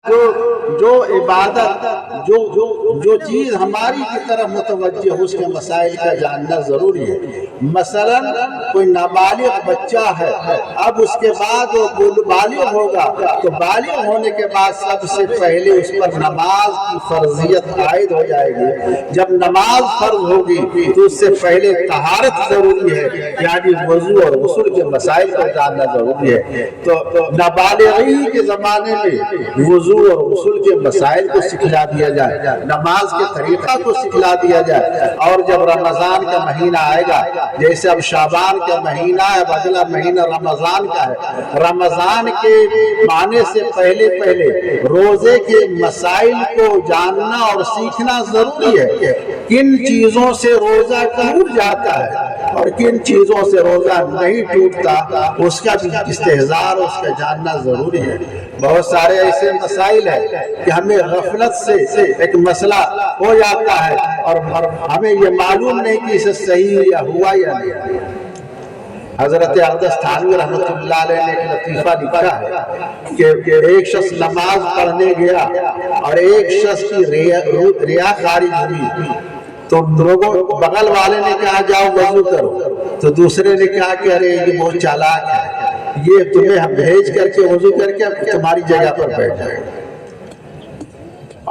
جو عبادت جو چیز ہماری کی طرف متوجہ ہو، اس کے مسائل کا جاننا ضروری ہے۔ مثلا کوئی نابالغ بچہ ہے، اب اس کے بعد وہ بالغ ہوگا تو بالغ ہونے کے بعد سب سے پہلے اس پر نماز کی فرضیت عائد ہو جائے گی۔ جب نماز فرض ہوگی تو اس سے پہلے طہارت ضروری ہے، یعنی وضو اور غسل کے مسائل کو جاننا ضروری ہے۔ تو نابالغی کے زمانے میں وضو اور غسل کے مسائل کو سکھلا دیا جائے، نماز کے طریقہ کو سکھلا دیا جائے، اور جب رمضان کا مہینہ آئے گا، جیسے اب شعبان کا مہینہ ہے، اگلا مہینہ رمضان کا ہے، رمضان کے معنی سے پہلے روزے کے مسائل کو جاننا اور سیکھنا ضروری ہے۔ کن چیزوں سے روزہ ٹوٹ جاتا ہے اور کن چیزوں سے روزہ نہیں ٹوٹتا، اس کا بھی استحضار، اس کا جاننا ضروری ہے۔ بہت سارے ایسے مسائل ہیں کہ ہمیں غفلت سے ایک مسئلہ ہو جاتا ہے اور ہمیں یہ معلوم نہیں کہ اسے صحیح یا ہوا یا نہیں۔ حضرت اقدس تھانوی رحمۃ اللہ علیہ نے ایک لطیفہ لکھا ہے کہ ایک شخص نماز پڑھنے گیا اور ایک شخص کی ریاکاری ہوئی، تو لوگوں بغل والے نے کہا جاؤ وضو کرو، تو دوسرے نے کہا کہ ارے یہ بہت چالاک ہے، یہ تمہیں بھیج کر کے وضو کر کے تمہاری جگہ پر بیٹھ جائے،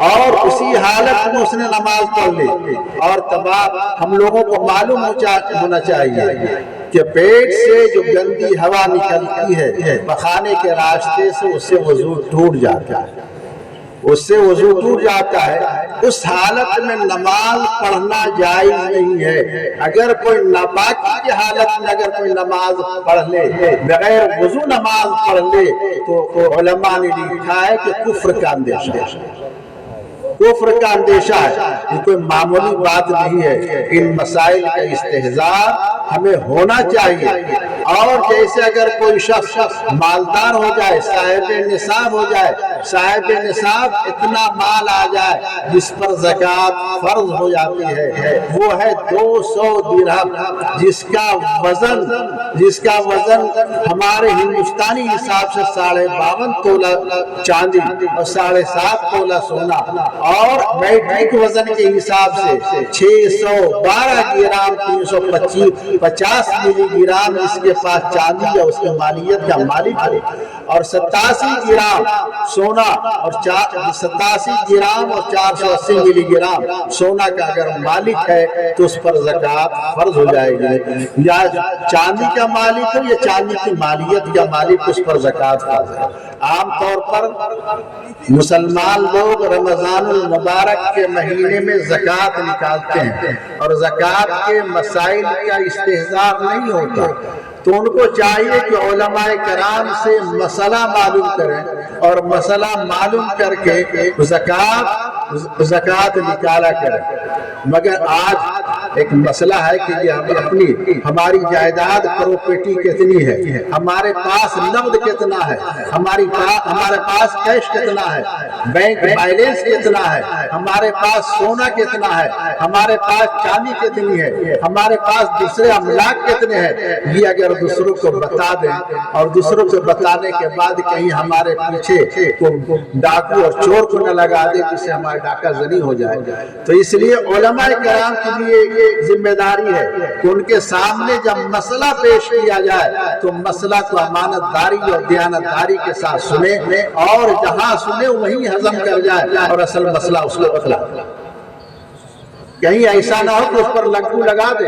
اور اسی حالت میں اس نے نماز پڑھ لی۔ اور تمام ہم لوگوں کو معلوم ہونا چاہیے کہ پیٹ سے جو گندی ہوا نکلتی ہے پخانے کے راستے سے، اس سے وضو ٹوٹ جاتا ہے، اس سے وضو ٹوٹ جاتا ہے۔ اس حالت میں نماز پڑھنا جائز نہیں ہے۔ اگر کوئی ناپاکی کی حالت میں اگر کوئی نماز پڑھ لے، بغیر وضو نماز پڑھ لے، تو علماء نے لکھا ہے کہ کفر کا اندیشہ ہے، کفر کا اندیشہ ہے، یہ کوئی معمولی بات نہیں ہے۔ ان مسائل کا استحضار ہمیں ہونا چاہیے۔ اور جیسے اگر کوئی شخص مالدار ہو جائے، صاحب نصاب ہو جائے، صاحب نصاب اتنا مال آ جائے جس پر زکوٰۃ فرض ہو جاتی ہے، وہ ہے 200 درہم، جس کا وزن ہمارے ہندوستانی حساب سے 52.5 تولہ چاندی اور 7.5 تولہ سونا، اور میٹرک وزن کے حساب سے 612 گرام 350 ملی گرام اس کے پاس چاندی یا اس کے مالیت کا مالک ہے، اور 87 گرام سونا اور 87 گرام اور 480 ملی گرام سونا کا اگر مالک ہے تو اس پر زکوٰۃ فرض ہو جائے گی۔ یا چاندی کا مالک ہو یا چاندی کی مالیت کا مالک، اس پر زکوٰۃ فرض ہے۔ عام طور پر مسلمان لوگ رمضان المبارک کے مہینے میں زکوٰۃ نکالتے ہیں اور زکوٰۃ کے مسائل کا استحضار نہیں ہوتا، تو ان کو چاہیے کہ علماء کرام سے مسئلہ معلوم کریں اور مسئلہ معلوم کر کے زکوٰۃ نکالا کریں۔ مگر آج ایک مسئلہ ہے کہ یہ ہماری جائیداد پراپرٹی کتنی ہے، ہمارے پاس نقد کتنا ہے، ہمارے پاس کیش کتنا ہے، بینک بیلنس کتنا ہے، ہمارے پاس سونا کتنا ہے، ہمارے پاس چاندی کتنی ہے، ہمارے پاس دوسرے املاک کتنے ہیں، یہ اگر دوسروں کو بتا دیں اور دوسروں کو بتانے کے بعد کہیں ہمارے پیچھے ڈاکو اور چور کو نہ لگا دے جس سے ہمارا ڈاکہ زنی ہو جائے، تو اس لیے علماء کرام کے لیے یہ ذمہ داری ہے کہ ان کے سامنے جب مسئلہ پیش کیا جائے تو مسئلہ کو امانت داری اور دیانت داری کے ساتھ سنیں، اور جہاں سنیں وہیں ہضم کر جائے اور اصل مسئلہ اس کو بتلا۔ کہیں ایسا نہ ہو کہ اس پر لگو لگا دے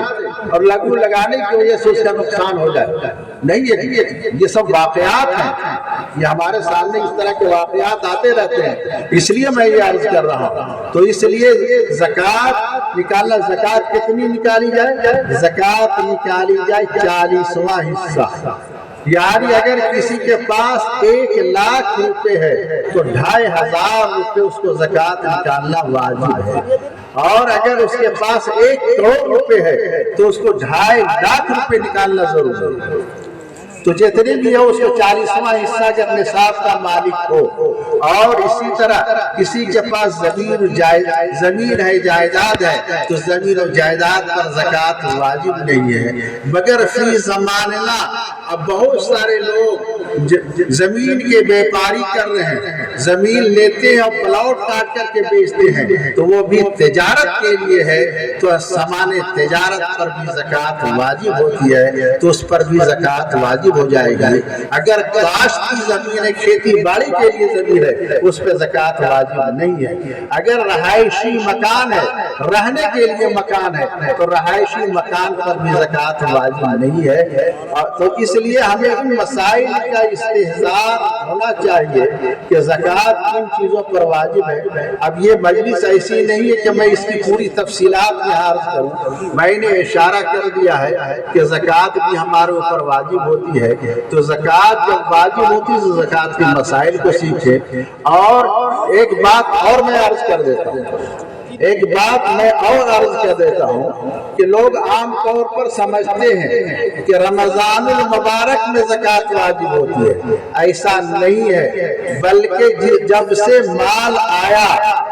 اور لگو لگانے کی وجہ سے اس کا نقصان ہو جائے۔ نہیں، یہ سب واقعات ہیں، یہ ہمارے سامنے اس طرح کے واقعات آتے رہتے ہیں، اس لیے میں یہ عرض کر رہا ہوں۔ تو اس لیے زکوٰۃ نکالنا، زکوٰۃ کتنی نکالی جائے؟ زکوٰۃ نکالی جائے 40واں حصہ، یعنی اگر کسی کے پاس 1 لاکھ روپے ہے تو 2500 روپے اس کو زکوٰۃ نکالنا واجب ہے، اور اگر اس کے پاس 1 کروڑ روپے ہے تو اس کو 2.5 لاکھ روپے نکالنا ضروری ہے۔ تو جتنے بھی ہو اس کو 40واں حصہ جب نصاب کا مالک ہو، اور اسی طرح کسی کے پاس زمین ہے، جائیداد ہے، تو زمین و جائیداد پر زکوٰۃ واجب نہیں ہے، مگر فی زماننا اب بہت سارے لوگ زمین کے بیپاری کر رہے ہیں زمین لیتے ہیں اور پلاٹ کاٹ کر کے بیچتے ہیں تو وہ بھی تجارت کے لیے ہے، تو سامان تجارت پر بھی زکوٰۃ واجب ہوتی ہے، تو اس پر بھی زکوٰۃ واجب ہو جائے گی۔ اگر کاشت کی زمین ہے، کھیتی باڑی کے لیے زمین ہے، اس پہ زکوٰۃ واجب نہیں ہے۔ اگر رہائشی مکان ہے، رہنے کے لیے مکان ہے، تو رہائشی مکان پر بھی زکوٰۃ واجب نہیں ہے۔ تو اس لیے ہمیں ان مسائل کا استحضار ہونا چاہیے کہ زکوٰۃ کن چیزوں پر واجب ہے۔ اب یہ مجلس ایسی نہیں ہے کہ میں اس کی پوری تفصیلات میں عرض کروں، میں نے اشارہ کر دیا ہے کہ زکوٰۃ بھی ہمارے اوپر واجب ہوتی ہے، تو زکوٰۃ جب واجب ہوتی ہے تو زکوٰۃ کے مسائل کو سیکھیں۔ اور ایک بات اور میں عرض کر دیتا ہوں، کہ لوگ عام طور پر سمجھتے ہیں کہ رمضان المبارک میں زکوٰۃ واجب ہوتی ہے، ایسا نہیں ہے، بلکہ جب سے مال آیا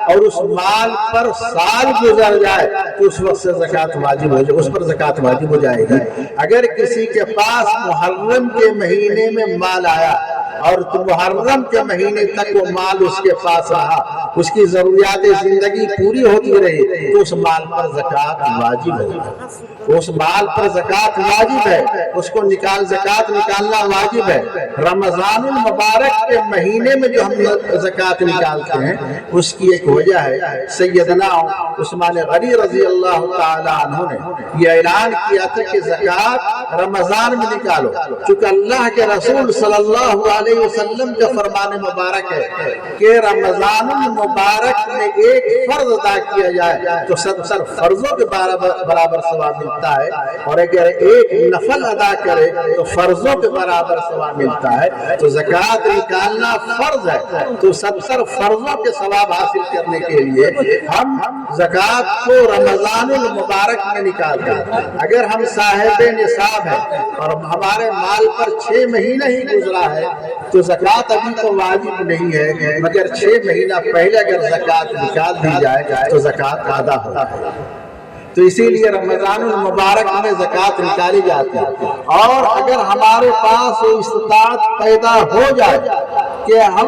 اور اس مال پر سال گزر جائے تو اس وقت سے زکوٰۃ واجب ہو جائے، اس پر زکوٰۃ واجب ہو جائے گی۔ اگر کسی کے پاس محرم کے مہینے میں مال آیا اور محرم کے مہینے تک وہ مال اس کے پاس رہا، اس کی ضروریات زندگی پوری ہوتی رہی، تو اس مال پر زکوٰۃ واجب ہے، اس مال پر زکوٰۃ واجب ہے، اس کو زکوٰۃ نکالنا واجب ہے۔ رمضان المبارک کے مہینے میں جو ہم زکوٰۃ نکالتے ہیں اس کی ایک وجہ ہے، سیدنا عثمان غنی رضی اللہ تعالی عنہ نے یہ اعلان کیا تھا کہ زکوٰۃ رمضان میں نکالو، چونکہ اللہ کے رسول صلی اللہ علیہ وسلم کا فرمان مبارک ہے کہ رمضان المبارک میں ایک فرض ادا کیا جائے تو 70 فرضوں کے برابر ثواب ملتا ہے، اور اگر ایک نفل ادا کرے تو فرضوں کے برابر ثواب ملتا ہے۔ تو زکوٰۃ نکالنا فرض ہے، تو 70 فرضوں کے ثواب حاصل کرنے کے لیے ہم زکوٰۃ کو رمضان المبارک میں نکالتے ہیں۔ اگر ہم صاحب نصاب ہیں اور ہمارے مال پر 6 مہینہ ہی گزرا ہے تو زکوٰۃ ابھی تو واجب نہیں ہے، مگر 6 مہینہ پہلے اگر زکوٰۃ نکال دی جائے تو زکوٰۃ ادا ہوتا ہے۔ تو اسی لیے رمضان المبارک میں زکوٰۃ نکالی جاتی ہے۔ اور اگر ہمارے پاس استطاعت پیدا ہو جائے کہ ہم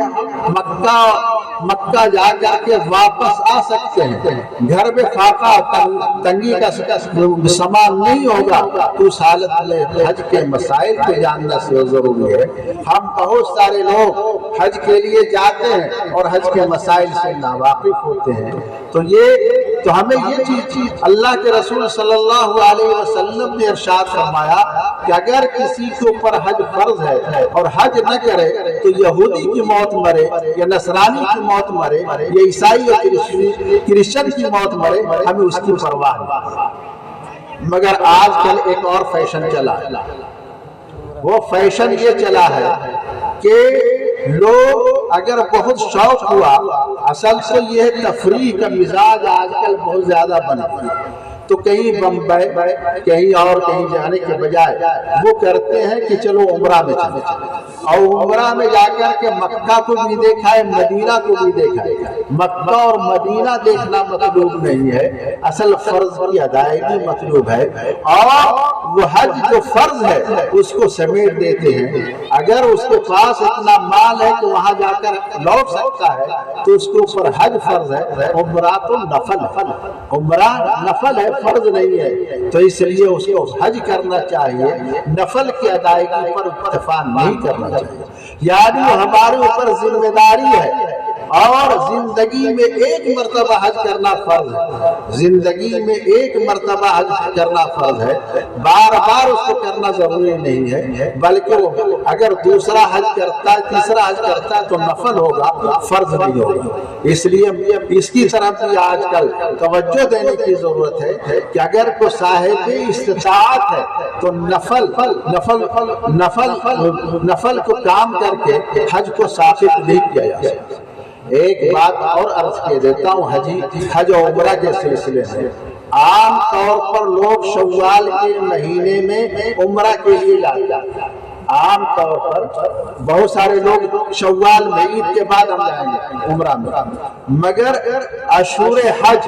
مکہ جا کر کے واپس آ سکتے ہیں، گھر میں فاقہ تنگی کا سامان نہیں ہوگا، تو اس حالت میں حج کے مسائل کو جاننا ضروری ہے۔ ہم بہت سارے لوگ حج کے لیے جاتے ہیں اور حج کے مسائل سے ناواقف ہوتے ہیں، تو ہمیں یہ چیز اللہ کے رسول صلی اللہ علیہ وسلم نے ارشاد فرمایا کہ اگر کسی کے اوپر حج فرض ہے اور حج نہ کرے تو یہودی کی موت مرے یا نصرانی کی موت مرے یا عیسائی یا کرسچن کی موت مرے، ہمیں اس کی پرواہ نہیں۔ مگر آج کل ایک اور فیشن چلا ہے، وہ فیشن یہ چلا ہے کہ لوگ اگر بہت شوق ہوا، اصل سے یہ تفریح کا مزاج آج کل بہت زیادہ بن گیا، تو کہیں بمبئی کہیں اور کہیں جانے کے بجائے وہ کرتے ہیں کہ چلو عمرہ میں چلے، اور عمرہ میں جا کر کے مکہ کو بھی دیکھا ہے، مدینہ کو بھی دیکھا ہے۔ مکہ اور مدینہ دیکھنا مطلوب نہیں ہے، اصل فرض کی ادائیگی مطلوب ہے، اور وہ حج جو فرض ہے اس کو سمیٹ دیتے ہیں۔ اگر اس کے پاس اتنا مال ہے کہ وہاں جا کر لوٹ سکتا ہے تو اس کے اوپر حج فرض ہے، عمرہ تو نفل ہے، عمرہ نفل ہے، فرض نہیں ہے، تو اس لیے اس کو حج کرنا چاہیے، نفل کی ادائیگی پر اکتفا نہیں کرنا چاہیے۔ یعنی ہمارے اوپر ذمہ داری ہے، اور زندگی میں ایک مرتبہ حج کرنا فرض ہے، زندگی میں ایک مرتبہ حج کرنا فرض ہے، بار بار اس کو کرنا ضروری نہیں ہے، بلکہ اگر دوسرا حج کرتا ہے، تیسرا حج کرتا ہے تو نفل ہوگا، فرض نہیں ہوگا۔ اس لیے اس کی طرف بھی آج کل توجہ دینے کی ضرورت ہے کہ اگر کوئی صاحب استطاعت ہے تو نفل کو کام کر کے حج کو ثابت نہیں کیا جا سکتا۔ ایک بات اور عرض کیے دیتا ہوں حج و عمرہ کے سلسلے سے، عام طور پر لوگ شوال کے مہینے میں عمرہ کے لیے جاتے ہیں، عام طور پر بہت سارے لوگ شوال میں عید کے بعد ہم جائیں گے عمرہ میں، مگر اشہر حج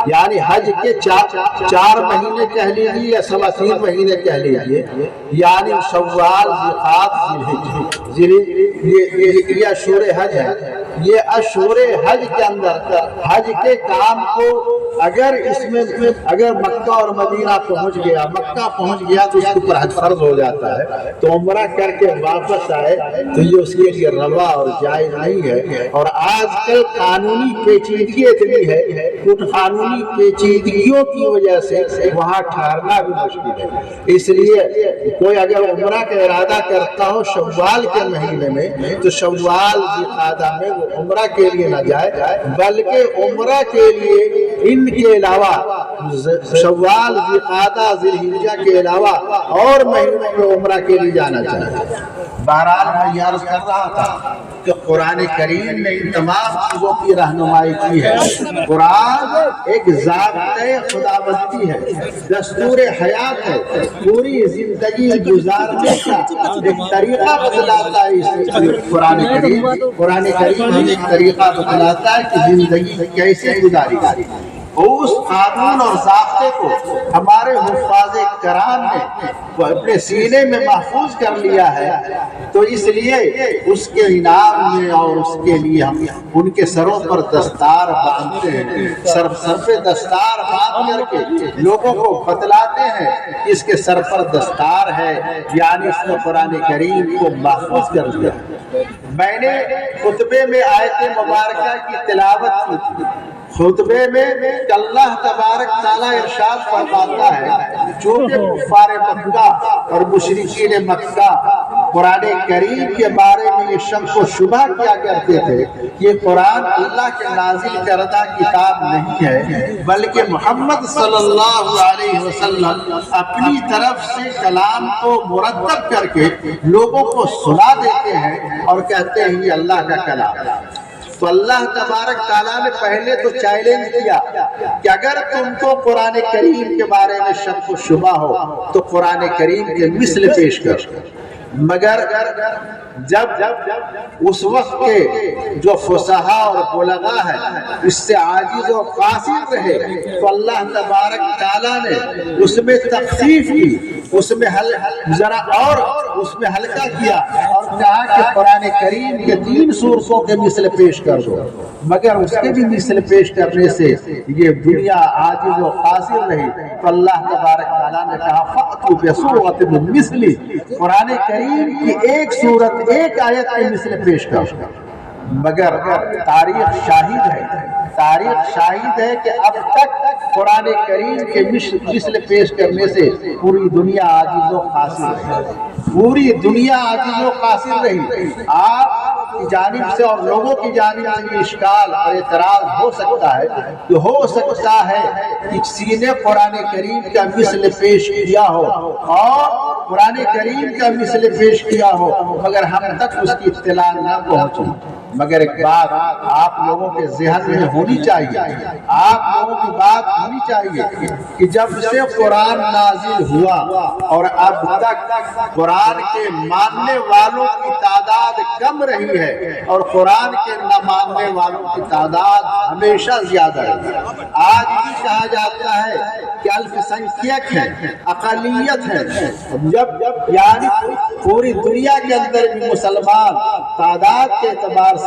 یعنی حج کے 4 مہینے کہہ لیجیے یا 3.25 مہینے کہہ لیجیے، یعنی شوال، ذوالقعدہ، ذوالحجہ، یہ اشہر حج ہے۔ یہ اشہر حج کے اندر حج کے کام کو اگر اس میں اگر مکہ اور مدینہ پہنچ گیا تو اس کے اوپر حج فرض ہو جاتا ہے، تو عمرہ کر کے واپس آئے تو یہ اس کے لیے روا اور جائز نہیں ہے۔ اور آج کل قانونی پیچیدگی اتنی ہے کہ قانونی پیچیدگیوں کی وجہ سے وہاں ٹھہرنا بھی مشکل ہے۔ اس لیے کوئی اگر عمرہ کا ارادہ کرتا ہو شوال کے مہینے میں تو شوال ذوالقعدہ میں وہ عمرہ کے لیے نہ جائے، بلکہ عمرہ کے لیے ان کے علاوہ شوال ذوالقعدہ ذوالحجہ کے علاوہ اور مہینوں میں عمرہ کے لیے جانا چاہیے۔ بہرحال میں یہ عرض کر رہا تھا کہ قرآن کریم نے ان تمام چیزوں کی رہنمائی کی ہے۔ قرآن ایک ضابطۂ خداوندی ہے، دستور حیات ہے، پوری زندگی گزارنے کا ایک طریقہ بتلاتا ہے۔ قرآن کریم ہمیں ایک طریقہ بتلاتا ہے کہ زندگی کیسے گزاری جائے۔ اس قانون اور ضابطے کو ہمارے حفاظ کرام نے اپنے سینے میں محفوظ کر لیا ہے، تو اس لیے اس کے انعام میں اور اس کے لیے ہم ان کے سروں پر دستار باندھتے ہیں، سر پہ دستار باندھ کر کے لوگوں کو بتلاتے ہیں کہ اس کے سر پر دستار ہے، یعنی اس نے قرآن کریم کو محفوظ کر لیا۔ میں نے خطبے میں آیت مبارکہ کی تلاوت کی تھی۔ خطبے میں اللہ تبارک تعالیٰ ارشاد فرماتا ہے، چونکہ کفار مکہ اور مشرکین مکہ قرآن کریم کے بارے میں یہ شک و شبہ کیا کرتے تھے، یہ قرآن اللہ کے نازل کردہ کتاب نہیں ہے، بلکہ محمد صلی اللہ علیہ وسلم اپنی طرف سے کلام کو مرتب کر کے لوگوں کو سنا دیتے ہیں اور کہتے ہیں یہ اللہ کا کلام۔ تو اللہ تبارک تعالیٰ نے پہلے تو چیلنج کیا کہ اگر تم کو قرآن کریم کے بارے میں شک و شبہ ہو تو قرآن کریم کے مثل پیش کر۔ مگر جب اس وقت کے جو فصحاء اور بلغاء ہیں اس سے عاجز و قاصر رہے تو اللہ تبارک تعالیٰ نے اس میں تخفیف کی، اس میں ذرا اور اس میں ہلکا کیا اور کہا کہ قرآن کریم کے 3 سورتوں کے مثل پیش کر دو۔ مگر اس کے بھی مثل پیش کرنے سے یہ دنیا عاجز و قاصر رہی تو اللہ تبارک تعالیٰ نے کہا فَأْتُوا بِسُورَةٍ مِّن مِّثْلِهِ، قرآن کریم کی ایک سورت ایک آیت کے مثل پیش کر۔ مگر تاریخ شاہد ہے کہ اب تک قرآن کریم کے مثل پیش کرنے سے پوری دنیا عاجز و قاصر رہی، پوری دنیا عاجز و قاصر رہی۔ آپ کی جانب سے اور لوگوں کی جانب سے یہ اشکال اور اعتراض ہو سکتا ہے کہ کسی نے قرآن کریم کا مثل پیش کیا ہو اور قرآن کریم کا مثل پیش کیا ہو مگر ہم تک اس کی اطلاع نہ پہنچی۔ مگر ایک بات آپ لوگوں کے ذہن میں ہونی چاہیے، آپ لوگوں کی بات ہونی چاہیے کہ جب سے قرآن نازل ہوا اور اب تک قرآن کے ماننے والوں کی تعداد کم رہی ہے اور قرآن کے نہ ماننے والوں کی تعداد ہمیشہ زیادہ ہے۔ آج بھی کہا جاتا ہے کہ الف سنکھیک ہے، اقلیت ہے، جب یعنی پوری دنیا کے اندر بھی مسلمان تعداد کے اعتبار سے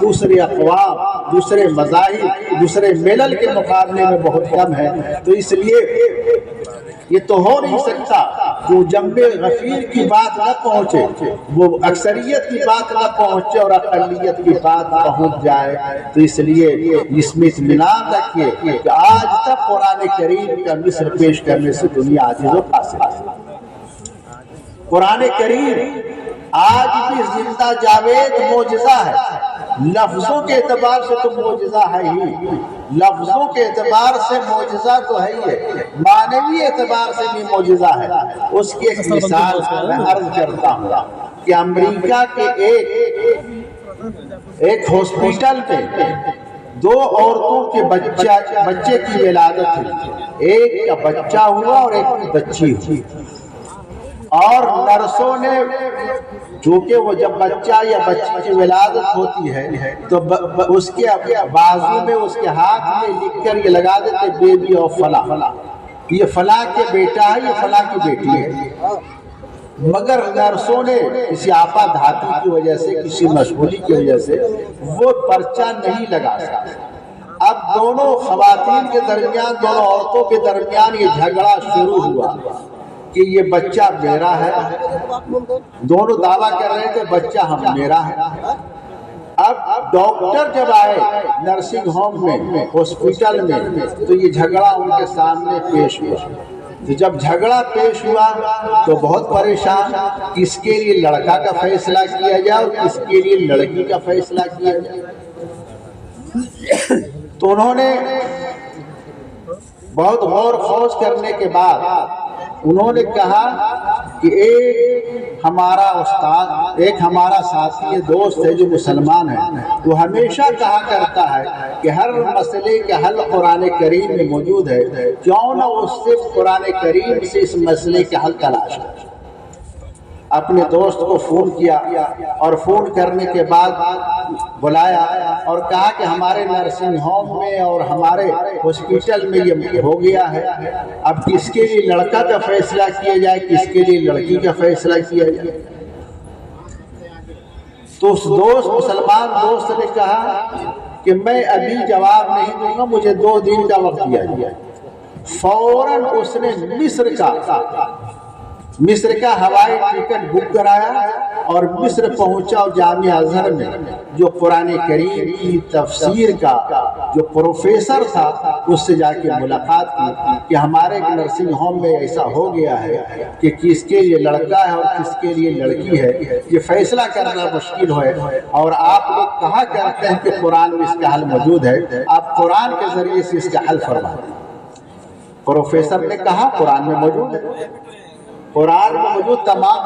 دوسرے اقوام، دوسرے مذاہب، دوسرے ملل کے مقابلے میں بہت کم ہے، تو اس لیے یہ تو ہو نہیں سکتا وہ جنب غفیر کی بات نہ پہنچے، وہ اکثریت کی بات نہ پہنچے اور اقلیت کی بات پہنچ جائے۔ تو اس لیے اس میں اطمینان رکھیے کہ آج تک قرآن کریم کا مثل پیش کرنے سے دنیا عاجز و قاصر ہے۔ قرآن کریم آج بھی زندہ جاوید معجزہ ہے، لفظوں کے اعتبار سے تو معجزہ ہے ہی، لفظوں کے اعتبار سے معجزہ تو ہے ہی ہے، معنوی اعتبار سے بھی معجزہ ہے۔ اس کی ایک مثال میں عرض کرتا ہوں کہ امریکہ کے ایک ہاسپٹل میں 2 عورتوں کے بچے کی ولادت ہوئی، ایک کا بچہ ہوا اور ایک کی بچی ہوئی، اور نرسوں نے چونکہ وہ جب بچہ یا بچی کی ولادت ہوتی ہے تو اس کے بازو میں اس کے ہاتھ میں لکھ کر یہ لگا دیتے بیبی آف فلاں، یہ فلاں کے بیٹا ہے، یہ فلاں کی بیٹی ہے۔ مگر نرسوں نے کسی آپا دھاتی کی وجہ سے، کسی مشغولی کی وجہ سے وہ پرچہ نہیں لگا سکتے۔ اب دونوں خواتین کے درمیان، دونوں عورتوں کے درمیان یہ جھگڑا شروع ہوا کہ یہ بچہ میرا ہے۔ دونوں دعویٰ کر رہے تھے بچہ میرا ہے۔ اب ڈاکٹر جب آئے نرسنگ ہوم میں، ہاسپٹل میں، تو یہ جھگڑا ان کے سامنے پیش ہوا۔ تو جب جھگڑا پیش ہوا تو بہت پریشان، کس کے لیے لڑکا کا فیصلہ کیا جائے اور کس کے لیے لڑکی کا فیصلہ کیا جائے۔ تو انہوں نے بہت غور خوض کرنے کے بعد انہوں نے کہا کہ ایک ہمارا استاد، ایک ہمارا ساتھی دوست ہے جو مسلمان ہے، وہ ہمیشہ کہا کرتا ہے کہ ہر مسئلے کا حل قرآن کریم میں موجود ہے، کیوں نہ اس سے قرآن کریم سے اس مسئلے کا حل تلاش کرے۔ اپنے دوست کو فون کیا اور فون کرنے کے بعد بلایا اور کہا کہ ہمارے نرسنگ ہوم میں اور ہمارے ہاسپٹل میں یہ ہو گیا ہے، اب کس کے لیے لڑکا کا فیصلہ کیا جائے، کس کے لیے لڑکی کا فیصلہ کیا جائے۔ تو اس دوست، مسلمان دوست نے کہا کہ میں ابھی جواب نہیں دوں گا، مجھے 2 دن کا وقت دیا جائے۔ فوراً اس نے مصر کا ہوائی ٹکٹ بک کرایا اور مصر پہنچا اور جامعہ ازہر میں جو قرآن کریم کی تفسیر کا جو پروفیسر تھا اس سے جا کے ملاقات کی کہ ہمارے نرسنگ ہوم میں ایسا ہو گیا ہے کہ کس کے لیے لڑکا ہے اور کس کے لیے لڑکی ہے، یہ فیصلہ کرنا مشکل ہے، اور آپ لوگ کہا کرتے ہیں کہ قرآن میں اس کا حل موجود ہے، آپ قرآن کے ذریعے سے اس کا حل فرمائیں۔ پروفیسر نے کہا قرآن میں موجود ہے، قرآن میں موجود تمام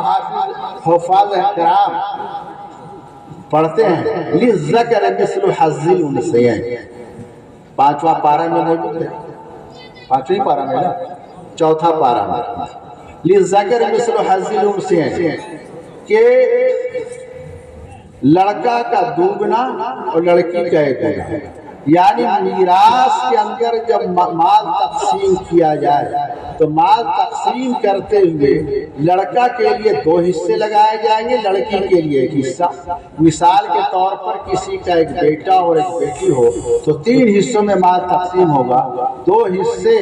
حفاظ کرام پڑھتے ہیں للذکر مثل حظ الانثیین، 5واں پارہ میں موجود ہے، 5ویں پارہ میں نا، 4تھا پارہ میں للذکر مثل حظ الانثیین کہ لڑکا کا 2 گنا اور لڑکی کا 1 گنا، یعنی میراث کے اندر جب مال تقسیم کیا جائے تو مال تقسیم کرتے ہوئے لڑکا کے لیے 2 حصے لگائے جائیں گے، لڑکی کے لیے 1 حصہ۔ مثال کے طور پر کسی کا 1 بیٹا اور 1 بیٹی ہو تو 3 حصوں میں مال تقسیم ہوگا، 2 حصے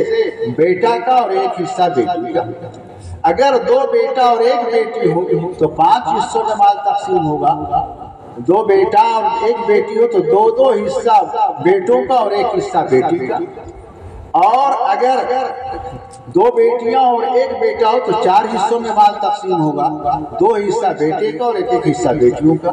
بیٹا کا اور 1 حصہ بیٹی کا۔ اگر 2 بیٹا اور 1 بیٹی ہو تو 5 حصوں میں مال تقسیم ہوگا، 2 بیٹا اور 1 بیٹی ہو تو 2 حصہ بیٹوں کا اور 1 حصہ بیٹی کا، اور اگر 2 بیٹیاں اور 1 بیٹا ہو تو 4 حصوں میں مال تقسیم ہوگا، 2 حصہ بیٹے کا اور 1 حصہ بیٹیوں کا۔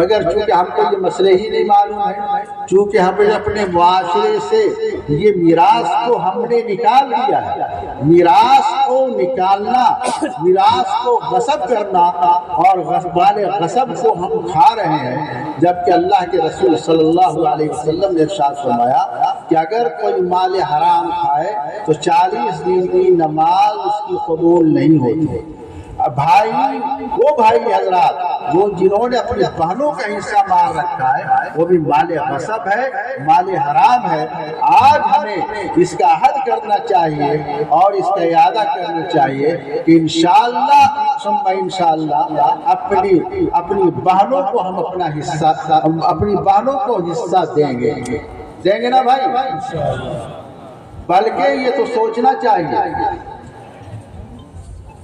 مگر چونکہ ہم کو یہ مسئلے ہی نہیں معلوم ہے، چونکہ ہمیں اپنے معاشرے سے یہ میراث کو ہم نے نکال دیا ہے، میراث کو نکالنا، میراث کو غصب کرنا اور مال غصب کو ہم کھا رہے ہیں، جبکہ اللہ کے رسول صلی اللہ علیہ وسلم نے ارشاد فرمایا کہ اگر کوئی مال حرام کھائے تو 40 دن کی نماز اس کی قبول نہیں ہوتی۔ بھائی، وہ بھائی حضرات جو جنہوں نے اپنی بہنوں کا حصہ مار رکھا ہے وہ بھی مال غصب ہے، مال حرام ہے۔ آج ہمیں اس کا عہد کرنا چاہیے اور اس کا اعادہ کرنا چاہیے کہ انشاءاللہ ثم انشاءاللہ اپنی بہنوں کو ہم اپنا حصہ، اپنی بہنوں کو حصہ دیں گے نا بھائی، بلکہ یہ تو سوچنا چاہیے۔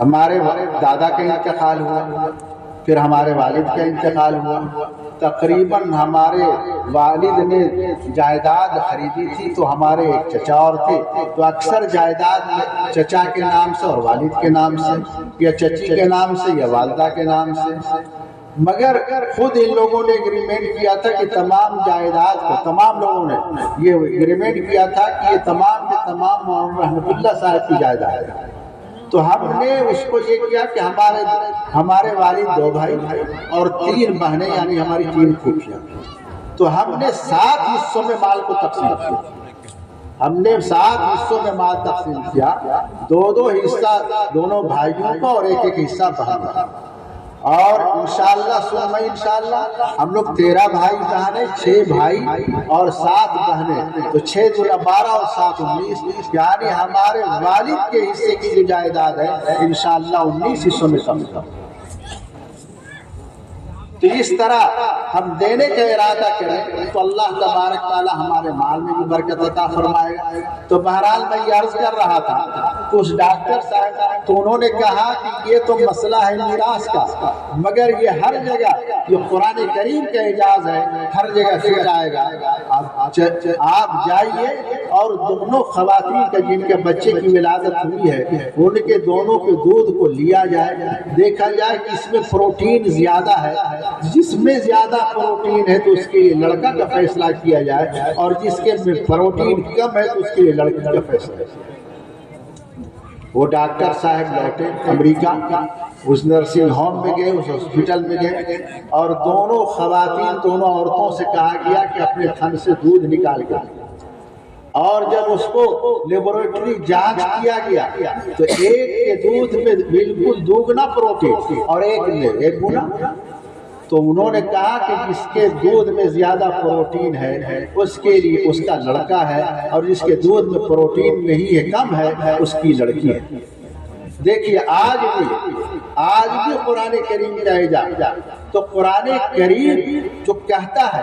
ہمارے دادا کا انتقال ہوا، پھر ہمارے والد کا انتقال ہوا، تقریباً ہمارے والد نے جائیداد خریدی تھی تو ہمارے ایک چچا اور تھے، تو اکثر جائیداد چچا کے نام سے اور والد کے نام سے، یا چچی کے نام سے یا والدہ کے نام سے۔ مگر خود ان لوگوں نے ایگریمنٹ کیا تھا کہ تمام جائیداد کو، تمام لوگوں نے یہ ایگریمنٹ کیا تھا کہ یہ تمام کے تمام رحمت اللہ صاحب کی جائیداد ہے۔ تو ہم نے اس کو یہ کیا کہ ہمارے والد 2 بھائی اور 3 بہنیں، یعنی ہماری 3 پھوپھیاں، تو ہم نے 7 حصوں میں مال کو تقسیم کیا۔ ہم نے 7 حصوں میں مال تقسیم کیا، 2 حصہ دونوں بھائیوں کا اور 1 حصہ بہن کا، اور انشاءاللہ ثم انشاءاللہ ہم لوگ 13 بھائی بہن ہیں، 6 بھائی اور 7 بہنیں، تو 6 دو 12 اور 7 19، یعنی ہمارے والد کے حصے کی جو جائیداد ہے انشاءاللہ 19 حصوں میں تقسیم۔ تو اس طرح ہم دینے کا ارادہ کریں تو اللہ تبارک تعالی ہمارے مال میں بھی برکت عطا فرمائے گا۔ تو بہرحال میں یہ عرض کر رہا تھا کچھ ڈاکٹر صاحب تو انہوں نے کہا کہ یہ تو مسئلہ ہے میراث کا، مگر یہ ہر جگہ یہ قرآن کریم کا اعجاز ہے، ہر جگہ سے جائے گا۔ آپ جائیے اور دونوں خواتین کا جن کے بچے کی ولادت ہوئی ہے ان کے دونوں کے دودھ کو لیا جائے، دیکھا جائے کہ اس میں پروٹین زیادہ ہے، جس میں زیادہ پروٹین ہے تو اس کے لیے لڑکا کا فیصلہ کیا جائے، اور جس کے میں پروٹین کم ہے تو اس کے لیے لڑکی کا فیصلہ۔ وہ ڈاکٹر صاحب لوٹے امریکہ، اس نرسنگ ہوم میں گئے، اس ہاسپٹل میں گئے، اور دونوں خواتین دونوں عورتوں سے کہا گیا کہ اپنے تھن سے دودھ نکال کر، اور جب اس کو لیبورٹری جانچ کیا گیا تو ایک کے دودھ میں بالکل دوگنا پروٹین اور ایک میں ایک گنا۔ تو انہوں نے کہا کہ جس کے دودھ میں زیادہ پروٹین ہے اس کے لیے اس کا لڑکا ہے، اور جس کے دودھ میں پروٹین نہیں ہے کم ہے اس کی لڑکی ہے۔ دیکھیے آج بھی قرآن کریم کا اعجاز، تو قرآن کریم جو کہتا ہے،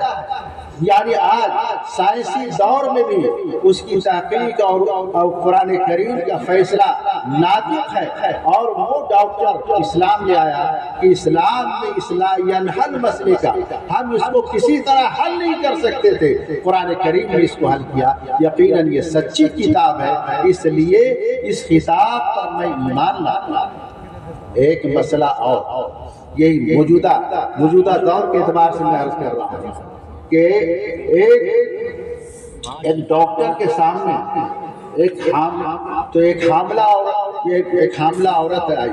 یعنی آج سائنسی دور میں بھی اس کی تحقیق اور قرآن کریم کا فیصلہ ناطق ہے، اور وہ ڈاکٹر اسلام لے آیا کہ اسلام میں ینحل مسئلے کا ہم اس کو کسی طرح حل نہیں کر سکتے تھے، قرآن کریم نے اس کو حل کیا۔ یقیناً یہ سچی کتاب ہے، اس لیے اس کتاب پر میں ایمان لاتا ہوں۔ ایک مسئلہ اور یہی موجودہ دور کے اعتبار سے میں عرض کر رہا ہوں کہ ایک ڈاکٹر کے سامنے ایک حاملہ عورت آئی،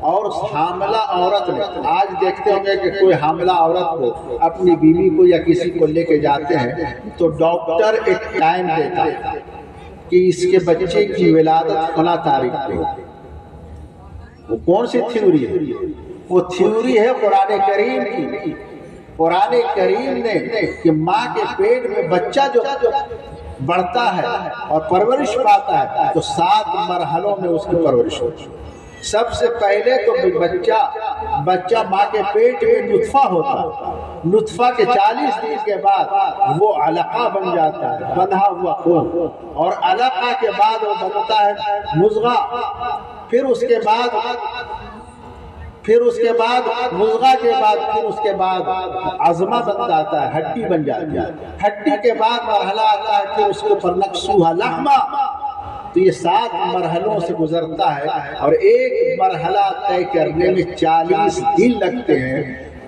اور اس حاملہ عورت نے، آج دیکھتے ہوں گے کہ کوئی حاملہ عورت کو اپنی بیوی کو یا کسی کو لے کے جاتے ہیں تو ڈاکٹر ایک ٹائم دیتا ہے کہ اس کے بچے کی ولادت فلاں تاریخ پہ۔ وہ کون سی تھیوری ہے؟ وہ تھیوری ہے قرآن کریم کی۔ قرآن کریم نے کہ ماں کے پیٹ میں بچہ جو بڑھتا ہے اور پرورش پاتا ہے تو 7 مرحلوں میں اس کی پرورش ہوتی ہے۔ سب سے پہلے تو بچہ ماں کے پیٹ میں نطفہ ہوتا ہے، نطفہ کے 40 دن کے بعد وہ علقہ بن جاتا ہے، بندھا ہوا خون، اور علقہ کے بعد وہ بنتا ہے مضغہ، پھر اس کے بعد مضغہ کے بعد عظمہ بن جاتا ہے، ہڈی بن جاتی ہے، ہڈی کے بعد مرحلہ آتا ہے کہ اس کے اوپر نقصوہ لحمہ۔ تو یہ 7 مرحلوں سے گزرتا ہے، اور ایک مرحلہ طے کرنے میں 40 دن لگتے ہیں،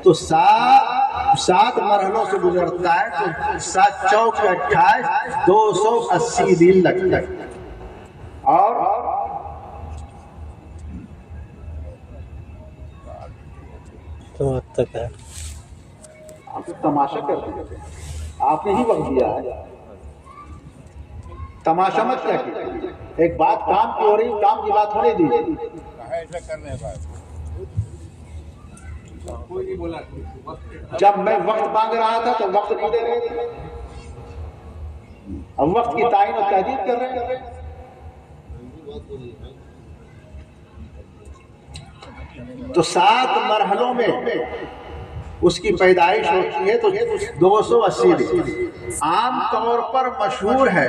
تو 7 مرحلوں سے گزرتا ہے تو 7 چوک 28 280 دن لگتے ہیں۔ اور تک ہے آپ تماشا کر رہے ہیں، آپ نے ہی وقت دیا ہے، تماشا مت کیا کیا۔ ایک بات کام کی ہو رہی، کام کی بات ہونے دیجیے۔ جب میں وقت مانگ رہا تھا تو وقت نہیں دے رہے تھے، اب وقت کی تعین و تحدید کر رہے ہیں۔ تو 7 مرحلوں میں اس کی پیدائش ہوتی ہے، تو 280 دن۔ عام طور پر مشہور ہے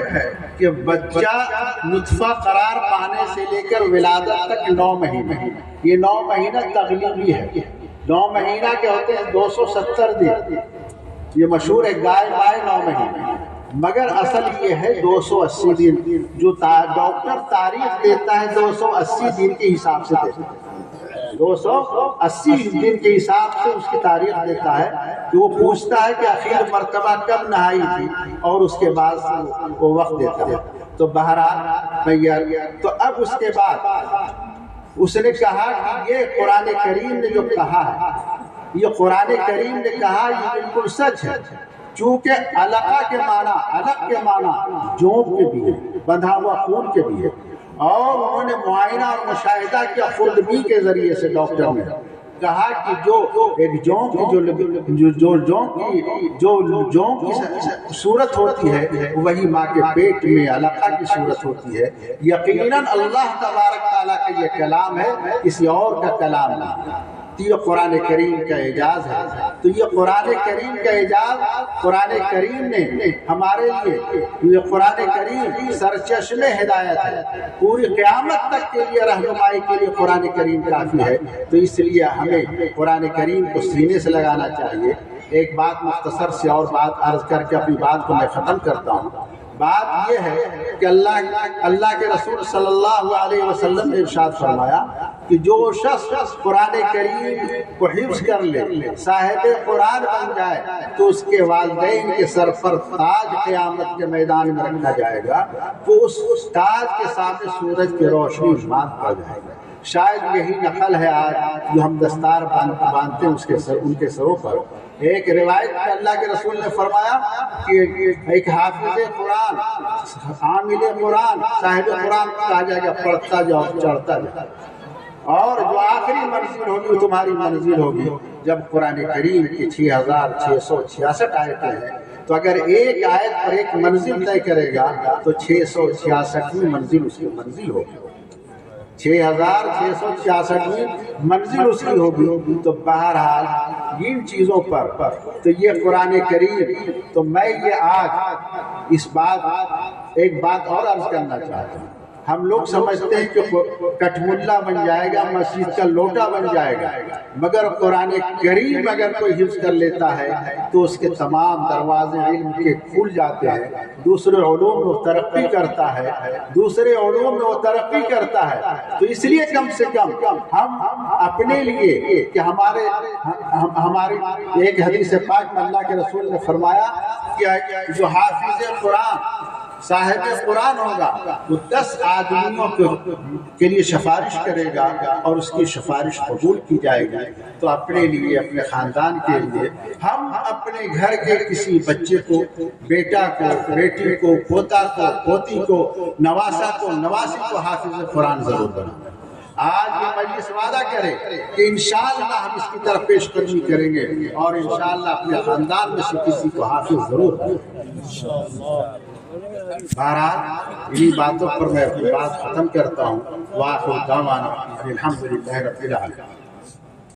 کہ بچہ نطفہ قرار پانے سے لے کر ولادت تک 9 مہینے، یہ 9 مہینہ تغلیبی ہے، 9 مہینہ کے ہوتے ہیں 270 دن، یہ مشہور ہے گائے بائے 9 مہینے، مگر اصل یہ ہے 280 دن، جو ڈاکٹر تاریخ دیتا ہے 280 دن کے حساب سے دیتا ہے، 280 دن کے حساب سے اس کی تاریخ دیتا ہے، کہ وہ پوچھتا ہے کہ آخر مرتبہ کب نہائی تھی، اور اس کے بعد وہ وقت دیتا ہے۔ تو بہرحال تو اب اس کے بعد اس نے کہا کہ یہ قرآن کریم نے جو کہا ہے، یہ قرآن کریم نے کہا یہ بالکل سچ ہے، چونکہ علقہ کے معنی، علق کے معنی جوب کے بھی ہے، بندھا ہوا خون کے بھی ہے، اور انہوں نے معائنہ اور مشاہدہ کیا خوردبین کے ذریعے سے ڈاکٹر نے، کہا کہ جو ایک جون کی جو صورت ہوتی ہے وہی ماں کے پیٹ میں علقہ کی صورت ہوتی ہے، یقیناً اللہ تبارک تعالیٰ کا یہ کلام ہے، کسی اور کا کلام نہیں۔ تو یہ قرآن کریم کا اعجاز ہے۔ تو یہ قرآن کریم کا اعجاز، قرآن کریم نے ہمارے لیے، یہ قرآن کریم سرچشمے ہدایت ہے، پوری قیامت تک کے لیے رہنمائی کے لیے قرآن کریم کافی ہے۔ تو اس لیے ہمیں قرآن کریم کو سینے سے لگانا چاہیے۔ ایک بات مختصر سے اور بات عرض کر کے اپنی بات کو میں ختم کرتا ہوں۔ بات یہ ہے کہ اللہ کے رسول صلی اللہ علیہ وسلم نے ارشاد فرمایا کہ جو شخص قرآن کریم کو حفظ کر لے، صاحب قرآن بن جائے، تو اس کے والدین کے سر پر تاج قیامت کے میدان میں رکھا جائے گا، تو اس تاج کے سامنے سورج کی روشنی باندھ پڑ جائے گا۔ شاید یہی نقل ہے آج جو ہم دستار باندھتے ہیں ان کے سروں پر۔ ایک روایت میں اللہ کے رسول نے فرمایا کہ ایک حافظ قرآن، عامل قرآن، صاحب قرآن کہا جائے گا، پڑھتا جاؤ چڑھتا جاؤ، اور جو آخری منزل ہوگی وہ تمہاری منزل ہوگی۔ جب قرآن کریم کی 6666 آیتیں ہیں، تو اگر ایک آیت پر ایک منزل طے کرے گا تو 666ویں منزل اس کی منزل ہوگی، 6666ویں منزل اس کی ہوگی۔ تو بہرحال ان چیزوں پر تو یہ قرآن کریم، تو میں یہ آج اس بات ایک بات اور عرض کرنا چاہتا ہوں۔ ہم لوگ سمجھتے ہیں کہ کٹ ملا بن جائے گا، مسجد کا لوٹا بن جائے گا، مگر قرآن کریم اگر کوئی حفظ کر لیتا ہے تو اس کے تمام دروازے علم کے کھل جاتے ہیں، دوسرے علوم میں وہ ترقی کرتا ہے، دوسرے علوم میں وہ ترقی کرتا ہے۔ تو اس لیے کم سے کم ہم اپنے لیے کہ ہماری ایک حدیث پاک میں اللہ کے رسول نے فرمایا کہ جو حافظ قرآن، صاحب قرآن ہوگا، وہ 10 آدمیوں کے لیے سفارش کرے گا اور اس کی سفارش قبول کی جائے گی۔ تو اپنے لیے، اپنے خاندان کے لیے، ہم اپنے گھر کے کسی بچے کو، بیٹا کو، بیٹی کو، پوتا کو، پوتی کو، نواسا کو، نواسی کو حافظ قرآن ضرور بنائیں۔ آج یہ مجلس وعدہ کرے کہ انشاءاللہ ہم اس کی طرف پیش قدمی کریں گے اور انشاءاللہ اپنے خاندان میں سے کسی کو حافظ ضرور بنائیں۔ بہرحال انہی باتوں پر میں اپنی بات ختم کرتا ہوں۔ وآخر دعوانا الحمدللہ رب العالمین۔